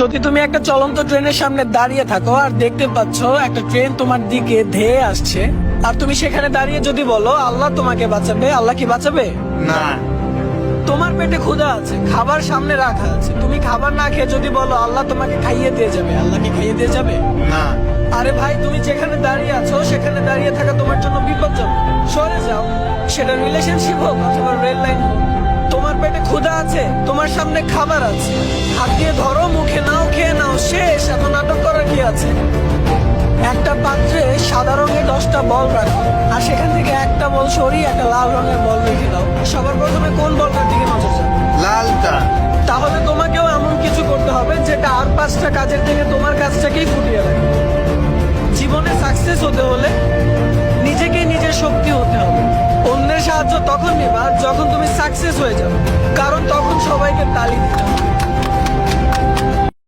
যদি তুমি একটা চলন্ত ট্রেনের সামনে দাঁড়িয়ে থাকো আর দেখতে পাচ্ছ একটা ট্রেন তোমার দিকে ধেয়ে আসছে, আর তুমি সেখানে দাঁড়িয়ে যদি বলো আল্লাহ তোমাকে বাঁচাবে, আল্লাহ কি বাঁচাবে? না। তোমার পেটে ক্ষুধা আছে, খাবার সামনে রাখা আছে, তুমি খাবার না খেয়ে যদি বলো আল্লাহ তোমাকে খাইয়ে দিয়ে যাবে, আল্লাহ কি খাইয়ে দিয়ে যাবে? না। আরে ভাই, তুমি যেখানে দাঁড়িয়ে আছো সেখানে দাঁড়িয়ে থাকা তোমার জন্য বিপজ্জনক। সরে যাও, সেটা রিলেশনশিপ হোক অথবা রেল লাইন হোক। তোমার পেটে ক্ষুধা আছে, তোমার সামনে খাবার আছে, হাত দিয়ে ধরো, মুখে নাও, খেয়ে নাও, শেষ। এত নাটক করার কি আছে? একটা পাত্রে সাদা রঙের 10টা বল রাখো, আর সেখান থেকে একটা বল সরিয়ে একটা লাল রঙের বল রেখে দাও। সবার প্রথমে কোন বলটার দিকে নজর যাবে? লালটা। তাহলে তোমাকেও এমন কিছু করতে হবে যেটা আর 5টা কাজের থেকে তোমার কাজটাকেই ফুটিয়ে রাখবে। জীবনে সাকসেস হতে হলে নিজেকে নিজের শক্তি হতে হবে। অন্যের সাহায্য তখন নেবা যখন তুমি সাকসেস হয়ে যাবে, কারণ তখন সবাইকে তালি দিতে হবে।